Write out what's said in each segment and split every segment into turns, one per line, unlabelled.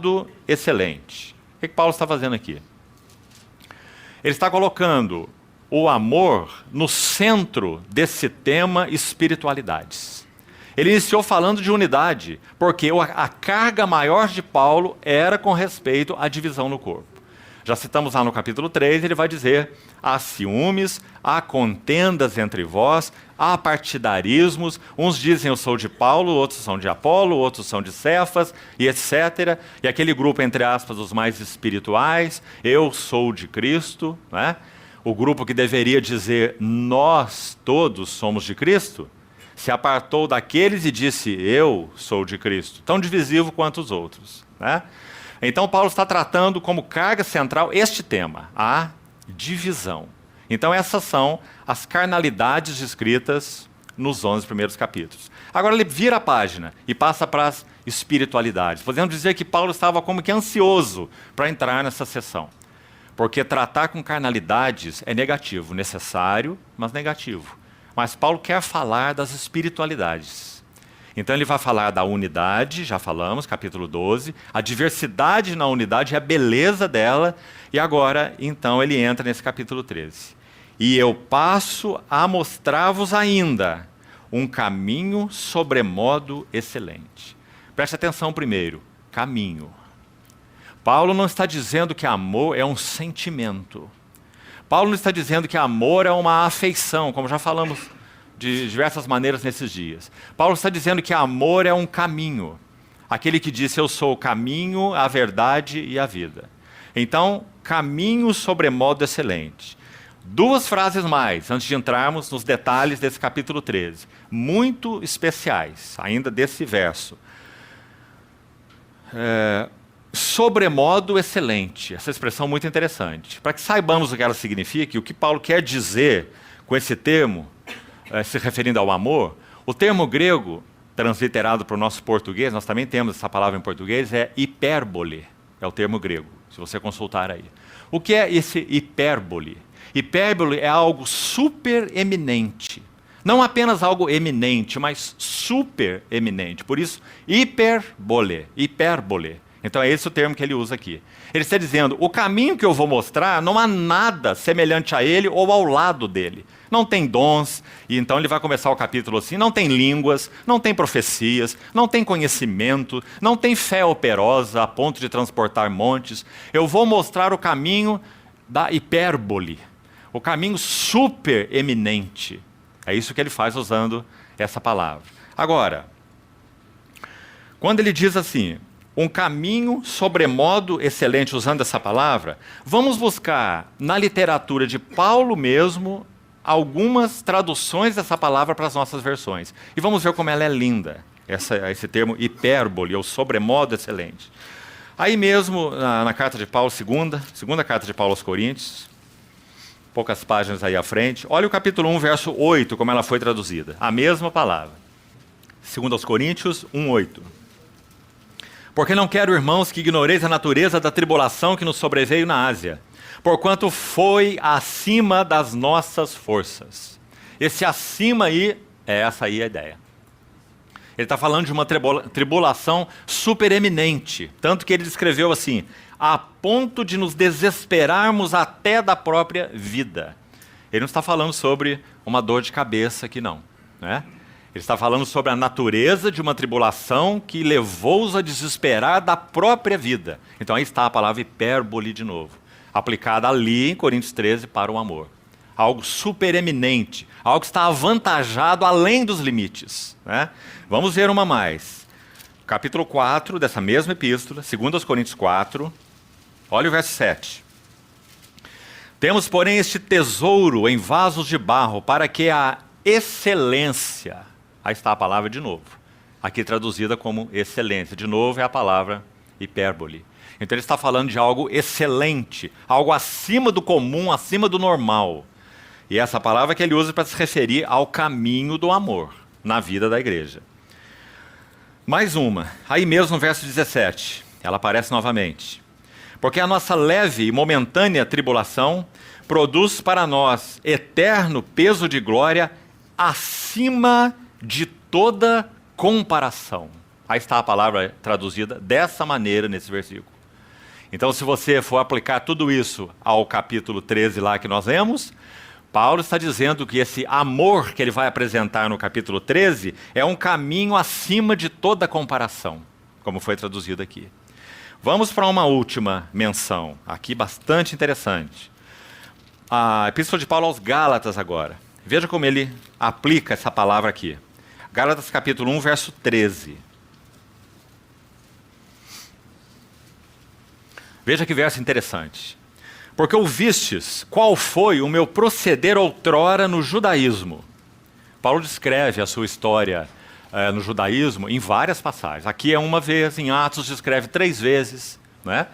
sobremodo excelente. O que Paulo está fazendo aqui? Ele está colocando o amor no centro desse tema espiritualidades. Ele iniciou falando de unidade, porque a carga maior de Paulo era com respeito à divisão no corpo. Já citamos lá no capítulo 3, ele vai dizer: há ciúmes, há contendas entre vós, há partidarismos, uns dizem eu sou de Paulo, outros são de Apolo, outros são de Cefas, e etc. E aquele grupo, entre aspas, os mais espirituais, eu sou de Cristo, né? O grupo que deveria dizer nós todos somos de Cristo, se apartou daqueles e disse eu sou de Cristo, tão divisivo quanto os outros, né? Então Paulo está tratando como carga central este tema, a divisão. Então essas são as carnalidades descritas nos 11 primeiros capítulos. Agora ele vira a página e passa para as espiritualidades. Podemos dizer que Paulo estava como que ansioso para entrar nessa sessão. Porque tratar com carnalidades é negativo, necessário, mas negativo. Mas Paulo quer falar das espiritualidades. Então ele vai falar da unidade, já falamos, capítulo 12, a diversidade na unidade e a beleza dela, e agora, então, ele entra nesse capítulo 13. E eu passo a mostrar-vos ainda um caminho sobremodo excelente. Preste atenção primeiro, caminho. Paulo não está dizendo que amor é um sentimento. Paulo não está dizendo que amor é uma afeição, como já falamos de diversas maneiras nesses dias. Paulo está dizendo que amor é um caminho. Aquele que disse eu sou o caminho, a verdade e a vida. Então, caminho sobremodo excelente. Duas frases mais, antes de entrarmos nos detalhes desse capítulo 13. Muito especiais, ainda desse verso. Sobremodo excelente. Essa expressão muito interessante. Para que saibamos o que ela significa e o que Paulo quer dizer com esse termo, se referindo ao amor, o termo grego, transliterado para o nosso português, nós também temos essa palavra em português, é hipérbole, é o termo grego, se você consultar aí. O que é esse hipérbole? Hipérbole é algo super eminente. Não apenas algo eminente, mas super eminente. Por isso, hipérbole. Então é esse o termo que ele usa aqui. Ele está dizendo, o caminho que eu vou mostrar, não há nada semelhante a ele ou ao lado dele. Não tem dons, e então ele vai começar o capítulo assim, não tem línguas, não tem profecias, não tem conhecimento, não tem fé operosa a ponto de transportar montes. Eu vou mostrar o caminho da hipérbole, o caminho super eminente. É isso que ele faz usando essa palavra. Agora, quando ele diz assim, um caminho sobremodo excelente, usando essa palavra, vamos buscar na literatura de Paulo mesmo algumas traduções dessa palavra para as nossas versões. E vamos ver como ela é linda, esse termo hipérbole, ou sobremodo excelente. Aí mesmo, na carta de Paulo, segunda carta de Paulo aos Coríntios, poucas páginas aí à frente, olha o capítulo 1, verso 8, como ela foi traduzida. A mesma palavra. 2 aos Coríntios 1:8. Porque não quero, irmãos, que ignoreis a natureza da tribulação que nos sobreveio na Ásia, porquanto foi acima das nossas forças. Esse acima aí, essa aí é a ideia. Ele está falando de uma tribulação supereminente, tanto que ele descreveu assim, a ponto de nos desesperarmos até da própria vida. Ele não está falando sobre uma dor de cabeça aqui não, né? Ele está falando sobre a natureza de uma tribulação que levou-os a desesperar da própria vida. Então aí está a palavra hipérbole de novo, aplicada ali em Coríntios 13 para o amor. Algo supereminente, algo que está avantajado além dos limites, né? Vamos ver uma mais. Capítulo 4 dessa mesma epístola, 2 aos Coríntios 4, olha o verso 7. Temos, porém, este tesouro em vasos de barro, para que a excelência... Aí está a palavra de novo, aqui traduzida como excelência. De novo é a palavra hipérbole. Então ele está falando de algo excelente, algo acima do comum, acima do normal. E essa palavra que ele usa para se referir ao caminho do amor na vida da igreja. Mais uma, aí mesmo no verso 17, ela aparece novamente. Porque a nossa leve e momentânea tribulação produz para nós eterno peso de glória acima de toda comparação. Aí está a palavra traduzida dessa maneira nesse versículo. Então, se você for aplicar tudo isso ao capítulo 13 lá que nós lemos, Paulo está dizendo que esse amor que ele vai apresentar no capítulo 13 é um caminho acima de toda comparação, como foi traduzido aqui. Vamos para uma última menção, aqui bastante interessante. A Epístola de Paulo aos Gálatas agora. Veja como ele aplica essa palavra aqui. Gálatas capítulo 1, verso 13. Veja que verso interessante. Porque ouvistes qual foi o meu proceder outrora no judaísmo. Paulo descreve a sua história no judaísmo em várias passagens. Aqui é uma vez, em Atos descreve 3 vezes, né?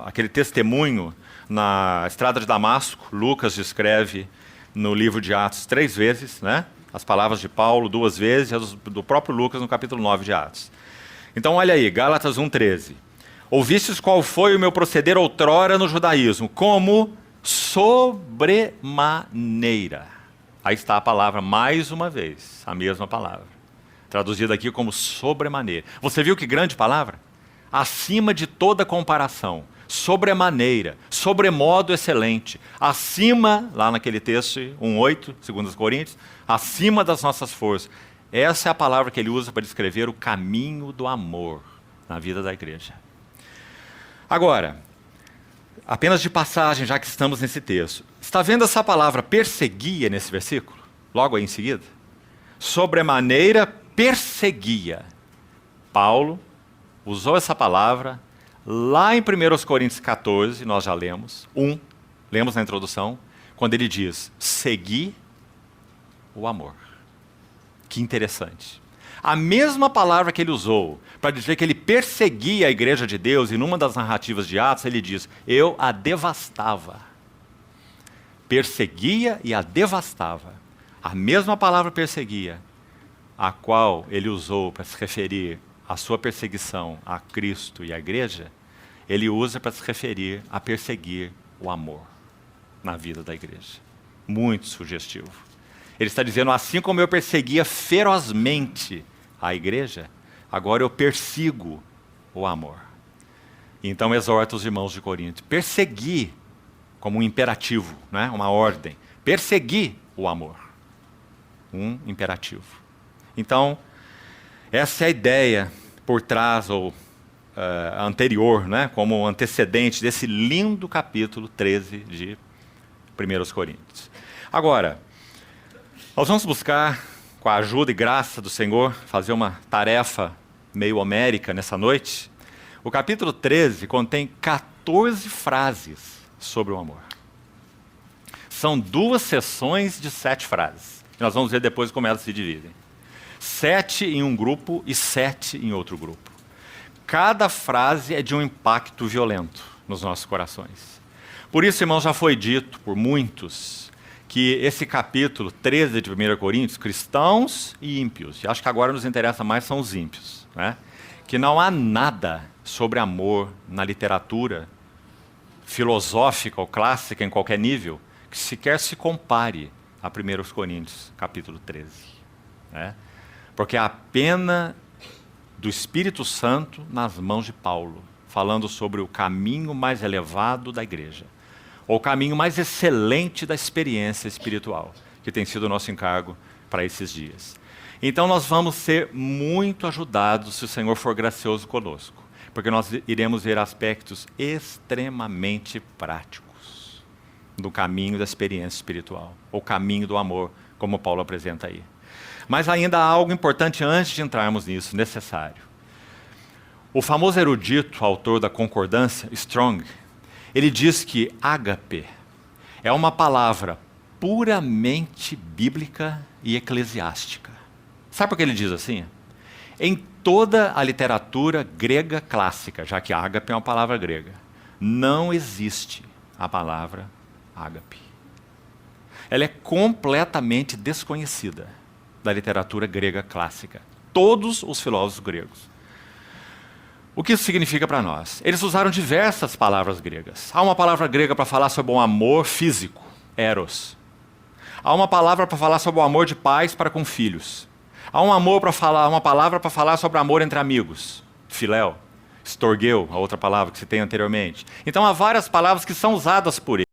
Aquele testemunho na estrada de Damasco, Lucas descreve no livro de Atos 3 vezes, né? As palavras de Paulo 2 vezes e as do próprio Lucas no capítulo 9 de Atos. Então olha aí, Gálatas 1,13. Ouvistes qual foi o meu proceder outrora no judaísmo, como sobremaneira. Aí está a palavra mais uma vez, a mesma palavra. Traduzida aqui como sobremaneira. Você viu que grande palavra? Acima de toda comparação. Sobremaneira, sobremodo excelente. Acima, lá naquele texto 1,8, 2 Coríntios, acima das nossas forças. Essa é a palavra que ele usa para descrever o caminho do amor na vida da igreja. Agora, apenas de passagem, já que estamos nesse texto. Está vendo essa palavra perseguia nesse versículo? Logo aí em seguida. Sobremaneira perseguia. Paulo usou essa palavra lá em 1 Coríntios 14, nós já lemos, lemos na introdução, quando ele diz, segui o amor. Que interessante. A mesma palavra que ele usou para dizer que ele perseguia a igreja de Deus, e numa das narrativas de Atos ele diz, eu a devastava. Perseguia e a devastava. A mesma palavra perseguia, a qual ele usou para se referir à sua perseguição a Cristo e à igreja, ele usa para se referir a perseguir o amor na vida da igreja. Muito sugestivo. Ele está dizendo, assim como eu perseguia ferozmente a igreja, agora eu persigo o amor. Então exorta os irmãos de Corinto, persegui, como um imperativo, né? Uma ordem, persegui o amor. Um imperativo. Então, essa é a ideia por trás, ou anterior, né? Como antecedente desse lindo capítulo 13 de 1 Coríntios. Agora, nós vamos buscar, com a ajuda e graça do Senhor, fazer uma tarefa meio homérica nessa noite. O capítulo 13 contém 14 frases sobre o amor. São 2 sessões de 7 frases. Nós vamos ver depois como elas se dividem. 7 em um grupo e 7 em outro grupo. Cada frase é de um impacto violento nos nossos corações. Por isso, irmãos, já foi dito por muitos que esse capítulo 13 de 1 Coríntios, cristãos e ímpios, e acho que agora nos interessa mais são os ímpios, né? Que não há nada sobre amor na literatura filosófica ou clássica em qualquer nível que sequer se compare a 1 Coríntios, capítulo 13. Né? Porque a pena do Espírito Santo nas mãos de Paulo, falando sobre o caminho mais elevado da igreja, ou o caminho mais excelente da experiência espiritual, que tem sido o nosso encargo para esses dias. Então nós vamos ser muito ajudados se o Senhor for gracioso conosco, porque nós iremos ver aspectos extremamente práticos do caminho da experiência espiritual, ou caminho do amor, como Paulo apresenta aí. Mas ainda há algo importante antes de entrarmos nisso, necessário. O famoso erudito, autor da Concordância, Strong, ele diz que ágape é uma palavra puramente bíblica e eclesiástica. Sabe por que ele diz assim? Em toda a literatura grega clássica, já que ágape é uma palavra grega, não existe a palavra ágape. Ela é completamente desconhecida da literatura grega clássica. Todos os filósofos gregos. O que isso significa para nós? Eles usaram diversas palavras gregas. Há uma palavra grega para falar sobre o amor físico, eros. Há uma palavra para falar sobre o amor de pais para com filhos. Há um amor para falar, uma palavra para falar sobre amor entre amigos, filéu, storgeu, a outra palavra que citei anteriormente. Então há várias palavras que são usadas por ele.